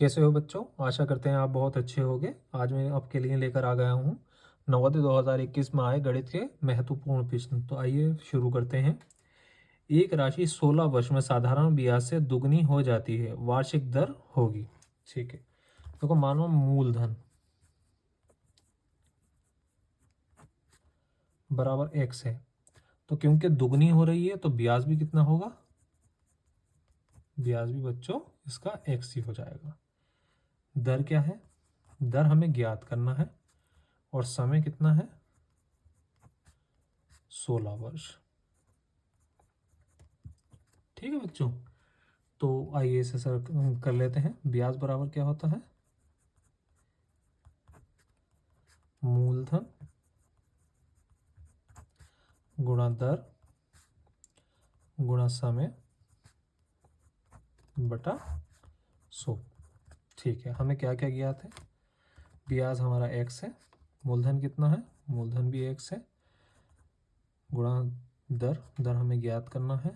कैसे हो बच्चों? आशा करते हैं आप बहुत अच्छे होंगे। आज मैं आपके लिए लेकर आ गया हूँ नवोदय 2021 में आए गणित के महत्वपूर्ण प्रश्न। तो आइए शुरू करते हैं। एक राशि 16 वर्ष में साधारण ब्याज से दुगनी हो जाती है, वार्षिक दर होगी। ठीक है, देखो मानो मूलधन बराबर x है, तो क्योंकि दुगनी हो रही है तो ब्याज भी कितना होगा? ब्याज भी बच्चों इसका x ही हो जाएगा। दर क्या है? दर हमें ज्ञात करना है और समय कितना है? 16 वर्ष। ठीक है बच्चों, तो आइए इसे सर कर लेते हैं। ब्याज बराबर क्या होता है? मूलधन गुणा दर गुणा समय बटा 100। ठीक है, हमें क्या क्या ज्ञात है? ब्याज हमारा x है, मूलधन कितना है? मूलधन भी x है, गुणा दर, दर हमें ज्ञात करना है,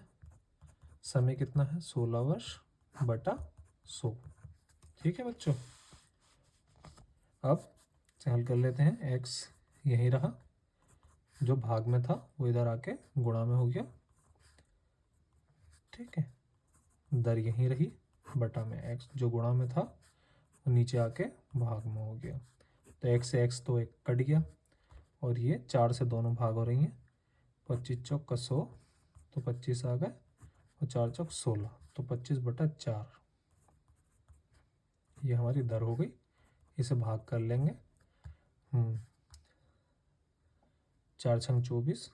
समय कितना है? 16 वर्ष बटा 100। ठीक है बच्चों, अब हल कर लेते हैं। x यही रहा, जो भाग में था वो इधर आके गुणा में हो गया। ठीक है, दर यहीं रही, बटा में x जो गुणा में था वो नीचे आके भाग में हो गया। तो x से x तो एक कट गया और ये 4 से दोनों भाग हो रही हैं। 25 चौक का 100, तो 25 आ गए और 4 चौक 16, तो 25 बटा 4 ये हमारी दर हो गई। इसे भाग कर लेंगे। 4 छंग 24,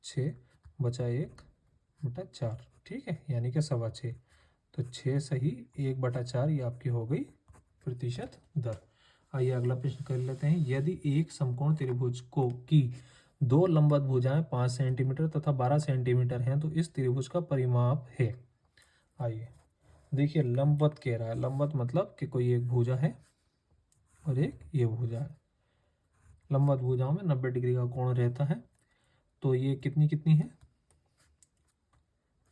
6 बचा 1 बटा 4। ठीक है, यानी कि 6.25। तो 6 सही 1 बटा 4 ये आपकी हो गई प्रतिशत दर। आइए अगला प्रश्न कर लेते हैं। यदि एक समकोण त्रिभुज को की दो लंबवत भुजाएं 5 सेंटीमीटर तथा 12 सेंटीमीटर हैं तो इस त्रिभुज का परिमाप है। आइए देखिए, लंबवत कह रहा है। लंबवत मतलब कि कोई एक भुजा है और एक ये भुजा है। लंबवत भुजाओं में 90 डिग्री का कोण रहता है। तो ये कितनी कितनी है?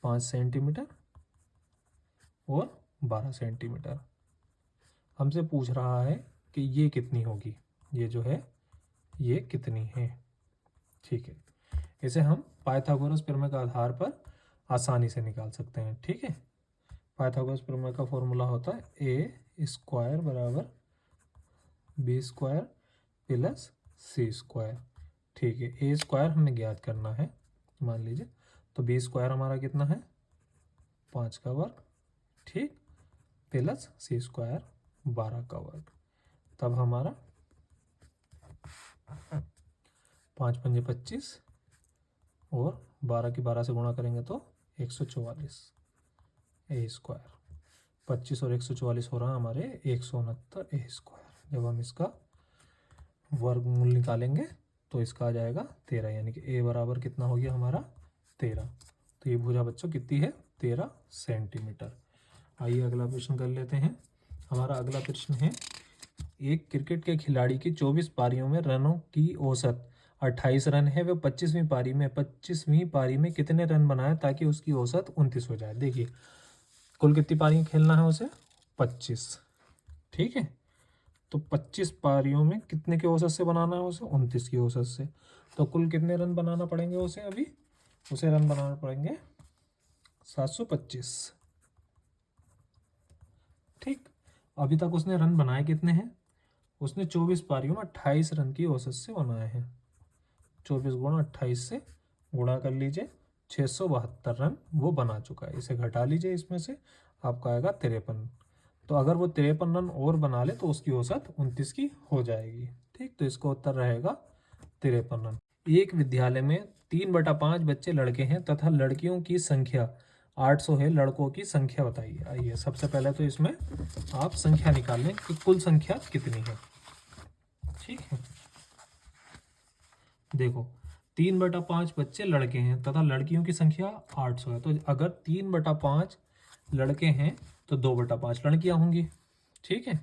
5 सेंटीमीटर और 12 सेंटीमीटर। हमसे पूछ रहा है कि ये कितनी होगी, ये जो है ये कितनी है। ठीक है, इसे हम पाइथागोरस प्रमेय के आधार पर आसानी से निकाल सकते हैं। ठीक है, पाइथागोरस प्रमेय का फॉर्मूला होता है ए स्क्वायर बराबर बी स्क्वायर प्लस सी स्क्वायर। ठीक है, ए स्क्वायर हमें ज्ञात करना है, मान लीजिए। तो बी स्क्वायर हमारा कितना है? 5 का वर्ग, ठीक, प्लस सी स्क्वायर 12 का वर्ग। तब हमारा 5 पंजे 25 और 12 की 12 से गुणा करेंगे तो 144 ए स्क्वायर। 25 और 144 हो रहा है हमारे 169 ए स्क्वायर। जब हम इसका वर्गमूल निकालेंगे तो इसका आ जाएगा 13, यानी कि ए बराबर कितना हो गया हमारा? 13। तो ये भुजा बच्चों कितनी है? 13 सेंटीमीटर। आइए अगला प्रश्न कर लेते हैं। हमारा अगला प्रश्न है, एक क्रिकेट के खिलाड़ी की 24 पारियों में रनों की औसत 28 रन है। वह 25वीं पारी में कितने रन बनाए ताकि उसकी औसत 29 हो जाए? देखिए, कुल कितनी पारियां खेलना है उसे? 25। ठीक है, तो 25 पारियों में कितने के औसत से बनाना है उसे? 29 की औसत से। तो कुल कितने रन बनाना पड़ेंगे उसे? अभी उसे रन बनाना पड़ेंगे 725। ठीक, अभी तक उसने रन बनाए कितने हैं? उसने 24 पारियों में 28 रन की औसत से बनाए हैं। 24 गुणा 28 से गुणा कर लीजिए, 672 रन वो बना चुका है। इसे घटा लीजिए, इसमें से आपका आएगा 53। तो अगर वो 53 रन और बना ले तो उसकी औसत 29 की हो जाएगी। ठीक, तो इसका उत्तर रहेगा 53 रन। एक विद्यालय में 3/5 बच्चे लड़के हैं तथा लड़कियों की संख्या 800 है। लड़कों की संख्या बताइए। आइए सबसे पहले तो इसमें आप संख्या निकाल लें कि कुल संख्या कितनी है। ठीक है, देखो 3/5 बच्चे लड़के हैं तथा लड़कियों की संख्या 800 है। तो अगर 3/5 लड़के हैं तो 2/5 लड़कियां होंगी। ठीक है,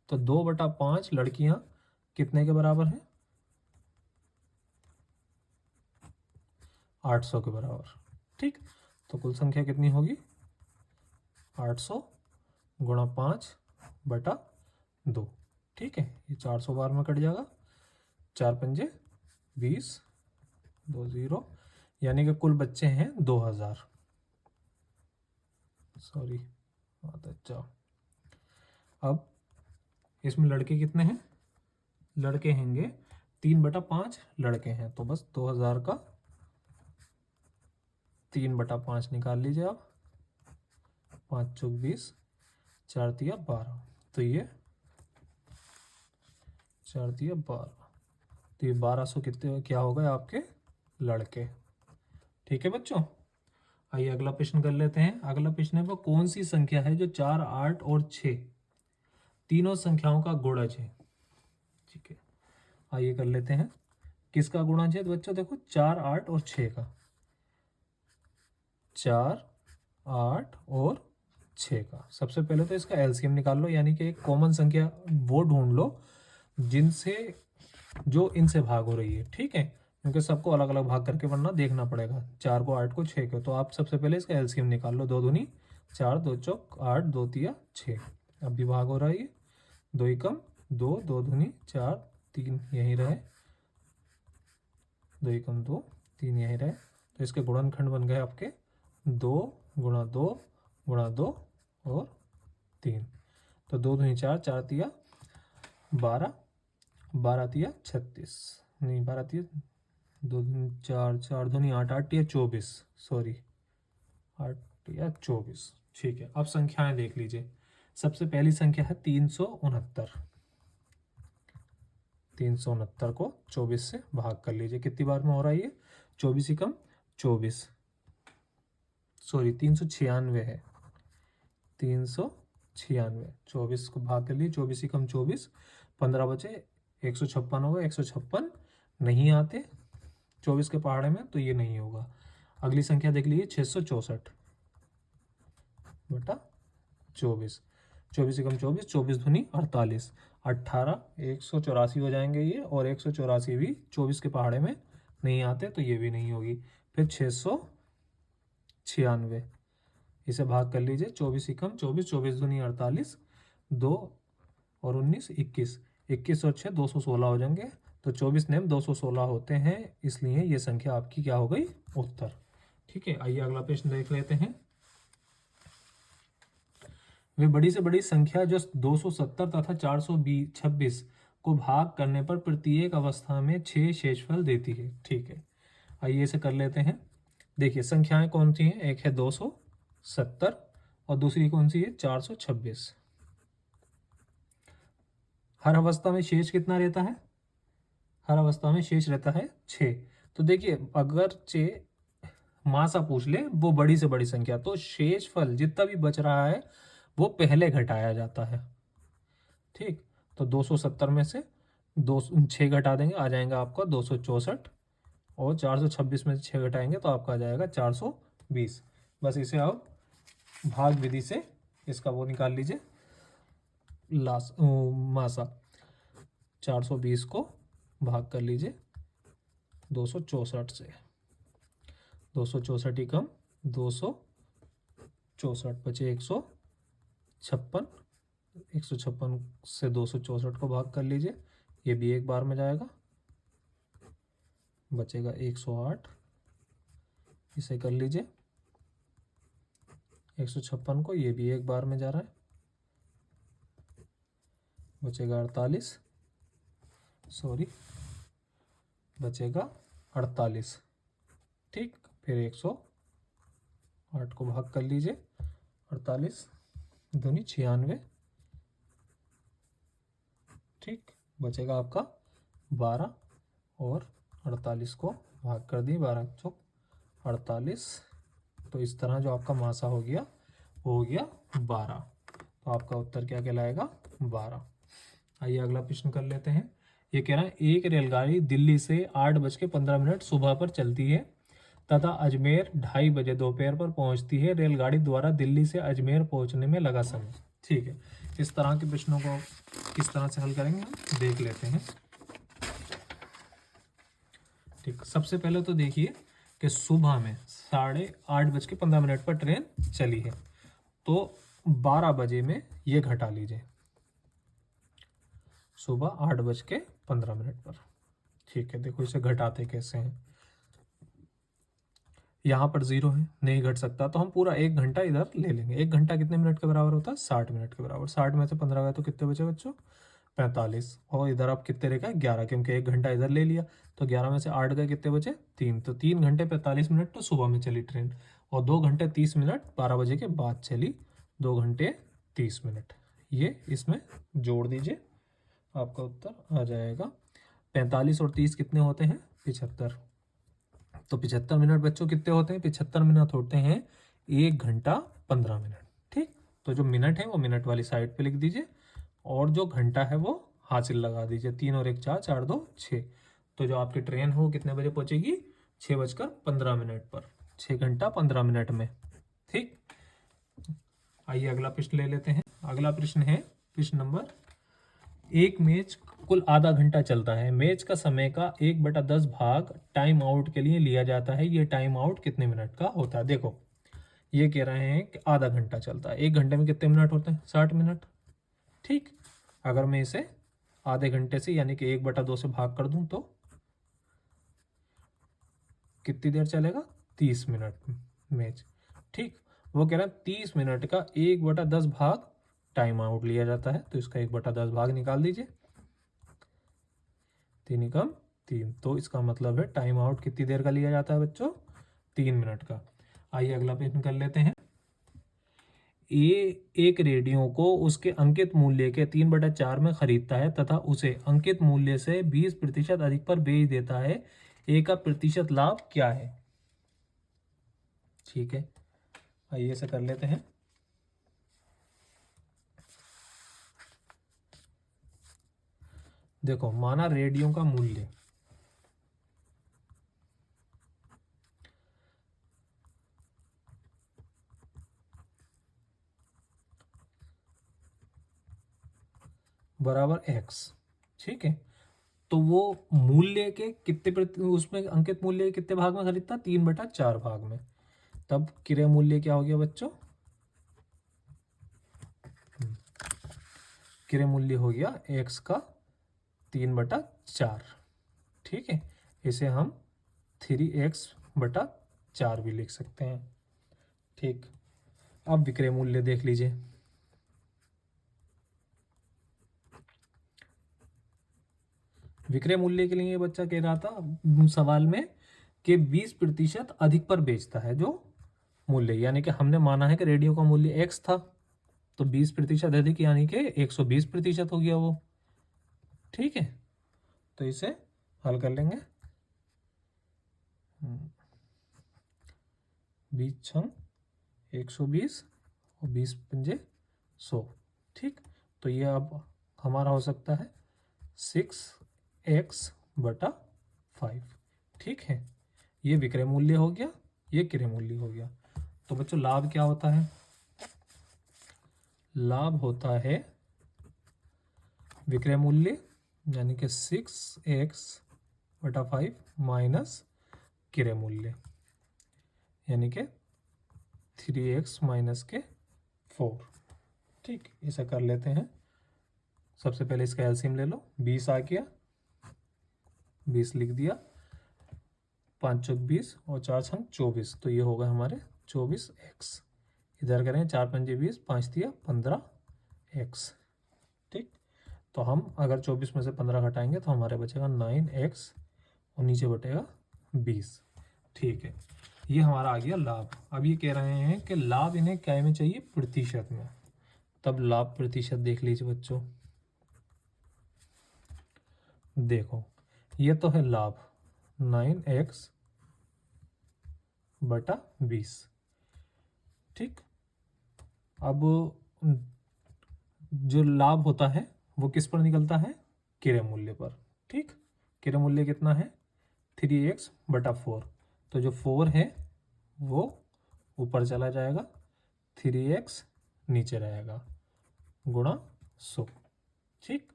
तो 2/5 लड़कियां कितने के बराबर है? 800 के बराबर। ठीक, तो कुल संख्या कितनी होगी? 800 गुणा 5 बटा 2। ठीक है, ये 400 बार में कट जाएगा, 4 पंजे 20, 2 0, यानी कि कुल बच्चे हैं 2000। सॉरी, अच्छा अब इसमें लड़के कितने हैं? लड़के हैंगे 3/5 लड़के हैं, तो बस 2000 का 3/5 निकाल लीजिए आप। 5 चौक 20, 4 तिया 12, तो ये 4 तिया 12, तो ये 1200 कितने क्या हो गए आपके लड़के। ठीक है बच्चों, आइए अगला प्रश्न कर लेते हैं। अगला प्रश्न है वो कौन सी संख्या है जो 4, 8 और 6 तीनों संख्याओं का गुणज है। ठीक है, आइए कर लेते हैं। किसका गुणज है? तो बच्चों देखो 4, 8 और 6 का, 4, 8 और 6 का। सबसे पहले तो इसका एलसीएम निकाल लो, यानी कि एक कॉमन संख्या वो ढूंढ लो जिनसे जो इनसे भाग हो रही है। ठीक है, क्योंकि सबको अलग अलग भाग करके वरना देखना पड़ेगा, 4 को 8 को 6 को। तो आप सबसे पहले इसका एलसीएम निकाल लो। 2 दूनी 4, 2 चौक 8, 2 तिया 6। अब भी भाग हो रहा है ये, 2 एकम 2, 2 दूनी 4, 3 यहीं रहे, 2 एकम 2, 3 यहीं रहे। तो इसके गुणनखंड बन गए आपके 2 गुणा 2 गुणा 2 और 3। तो 2 दूनी 4, 4 तिया 12, 12 तिया 36, नहीं 12 तिया 2 दूनी 4, 4 दूनी 8, 8 तिया 24, सॉरी 8 तिया 24। ठीक है, अब संख्याएं देख लीजिए। सबसे पहली संख्या है 369। 369 को 24 से भाग कर लीजिए। कितनी बार में हो रहा है ये? 24 एकम 24, सॉरी 396 है, 396। 24 को भाग कर लिए, 24 एकम 24, 15 बचे, 156 होगा। 156 नहीं आते 24 के पहाड़े में, तो ये नहीं होगा। अगली संख्या देख लीजिए 664 बटा 24, 24 एकम 24, 24 दूनी 48, 18, 184 हो जाएंगे ये, और 184 भी 24 के पहाड़े में नहीं आते, तो ये भी नहीं होगी। फिर 696, इसे भाग कर लीजिए। 24 एकम 24, 24 दूनी 48, 2 और 19 21, 21 और 6 216 हो जाएंगे। तो 24 नेम 216 होते हैं, इसलिए ये संख्या आपकी क्या हो गई? उत्तर। ठीक है, आइए अगला प्रश्न देख लेते हैं। वे बड़ी से बड़ी संख्या जो 270 तथा 426 को भाग करने पर प्रत्येक अवस्था में 6 शेषफल देती है। ठीक है, आइए इसे कर लेते हैं। देखिए संख्याएं कौन सी हैं? एक है 270 और दूसरी कौन सी है? 426। हर अवस्था में शेष कितना रहता है? हर अवस्था में शेष रहता है 6। तो देखिए अगर मासा पूछ ले वो बड़ी से बड़ी संख्या, तो शेषफल जितना भी बच रहा है वो पहले घटाया जाता है। ठीक, तो 270 में से 6 घटा देंगे, आ जाएगा आपका 264, और 426 में से 6 घटाएंगे तो आपका आ जाएगा 420। बस इसे आप भाग विधि से इसका वो निकाल लीजिए मासा। 420 को भाग कर लीजिए 264 से, 264 कम 264 बचे 156, 156 से 264 को भाग कर लीजिए, ये भी एक बार में जाएगा, बचेगा 108। इसे कर लीजिए 156 को, ये भी एक बार में जा रहा है, बचेगा 48, सॉरी बचेगा 48। ठीक, फिर 108 को भाग कर लीजिए, 48 दूनी 96। ठीक, बचेगा आपका 12, और 48 को भाग कर दिए, 12 चौक 48। तो इस तरह जो आपका मासा हो गया वो हो गया 12। तो आपका उत्तर क्या कहलाएगा? 12। आइए अगला प्रश्न कर लेते हैं। ये कह रहा है एक रेलगाड़ी दिल्ली से 8:15 सुबह पर चलती है तथा अजमेर 2:30 बजे दोपहर पर पहुंचती है। रेलगाड़ी द्वारा दिल्ली से अजमेर पहुंचने में लगा समय। ठीक है, इस तरह के प्रश्नों को किस तरह से हल करेंगे हम देख लेते हैं। ठीक, सबसे पहले तो देखिए कि सुबह में 8:30 पर ट्रेन चली है, तो 12 बजे में ये घटा लीजिए, सुबह 8:15 पर। ठीक है, देखो इसे घटाते कैसे हैं। यहाँ पर 0 है, नहीं घट सकता, तो हम पूरा 1 घंटा इधर ले लेंगे। 1 घंटा कितने मिनट के बराबर होता है? 60 मिनट के बराबर। 60 में से 15 गए तो कितने बचे बच्चों? 45। और इधर अब कितने रहेगा? 11, क्योंकि 1 घंटा इधर ले लिया। तो 11 में से 8 गए, कितने बचे? 3। तो 3 घंटे 45 मिनट तो सुबह में चली ट्रेन, और 2 घंटे 30 मिनट 12 बजे के बाद चली। 2 घंटे 30 मिनट, ये इसमें जोड़ दीजिए, आपका उत्तर आ जाएगा। 45 और 30 कितने होते हैं? 75। तो 75 मिनट बच्चों कितने होते हैं? 75 मिनट होते हैं 1 घंटा 15 मिनट। ठीक, तो जो मिनट है वो मिनट वाली साइड पे लिख दीजिए, और जो घंटा है वो हासिल लगा दीजिए। 3 और 1 4, 4 2 6। तो जो आपकी ट्रेन हो कितने बजे पहुंचेगी? 6:15 पर, 6 घंटा 15 मिनट में। ठीक, आइए अगला प्रश्न ले लेते हैं। अगला प्रश्न है प्रश्न नंबर, एक मैच कुल आधा घंटा चलता है। मैच का समय का 1/10 भाग टाइम आउट के लिए लिया जाता है। ये टाइम आउट कितने मिनट का होता है? देखो ये कह रहे हैं कि आधा घंटा चलता है। 1 घंटे में कितने मिनट होते हैं? 60 मिनट। ठीक, अगर मैं इसे आधे घंटे से यानी कि 1/2 से भाग कर दूं तो कितनी देर चलेगा? 30 मिनट मैच। ठीक, वो कह रहा है 30 मिनट का 1/10 भाग टाइम आउट लिया जाता है, तो इसका 1/10 भाग निकाल दीजिए। 3 एकम 3, तो इसका मतलब है टाइम आउट कितनी देर का लिया जाता है बच्चों? 3 मिनट का। आइए अगला प्रश्न कर लेते हैं। एक रेडियो को उसके अंकित मूल्य के 3/4 में खरीदता है तथा उसे अंकित मूल्य से 20% अधिक पर बेच देता है। ए का प्रतिशत लाभ क्या है? ठीक है, आइए ऐसा कर लेते हैं। देखो, माना रेडियो का मूल्य बराबर x। ठीक है, तो वो मूल्य के कितने उसमें अंकित मूल्य के कितने भाग में खरीदता? 3/4 भाग में। तब क्रय मूल्य क्या हो गया बच्चों? क्रय मूल्य हो गया x का 3/4। ठीक है, इसे हम 3x/4 भी लिख सकते हैं। ठीक, अब विक्रय मूल्य देख लीजिए। विक्रय मूल्य के लिए बच्चा कह रहा था सवाल में कि 20% अधिक पर बेचता है जो मूल्य, यानी कि हमने माना है कि रेडियो का मूल्य x था, तो 20% अधिक यानी कि 120% हो गया वो। ठीक है, तो इसे हल कर लेंगे। 20×120 और 20×5 ठीक, तो ये अब हमारा हो सकता है 6x/5। ठीक है, ये विक्रय मूल्य हो गया, ये क्रय मूल्य हो गया। तो बच्चों लाभ क्या होता है? लाभ होता है विक्रय मूल्य यानी कि 6x/5 माइनस क्रय मूल्य यानी कि 3x-4। ठीक, इसे कर लेते हैं। सबसे पहले इसका एलसीएम ले लो। 20 आ गया, 20 लिख दिया, 5 चौक 20 और 4 छंग 24, तो ये होगा हमारे 24x। इधर करें 4 पंजे 20, 5 दिया 15x। ठीक, तो हम अगर 24 में से 15 घटाएंगे तो हमारे बचेगा 9x और नीचे बटेगा 20। ठीक है, ये हमारा आ गया लाभ। अब ये कह रहे हैं कि लाभ इन्हें क्या में चाहिए? प्रतिशत में। तब लाभ प्रतिशत देख लीजिए बच्चों। देखो, ये तो है लाभ 9x/20। ठीक, अब जो लाभ होता है वो किस पर निकलता है? क्रय मूल्य पर। ठीक, क्रय मूल्य कितना है? 3x/4। तो जो 4 है वो ऊपर चला जाएगा, 3x नीचे रहेगा, गुणा 100। ठीक,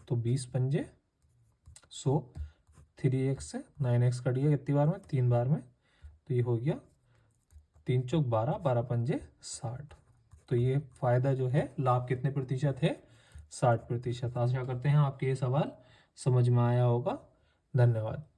तो 20 पंजे 100, 3x से 9x कट गया कितनी बार में? 3 बार में, तो ये हो गया 3 चौक 12, 12 पंजे 60। तो ये फायदा जो है लाभ कितने प्रतिशत है? 60%। आशा करते हैं आपके ये सवाल समझ में आया होगा। धन्यवाद।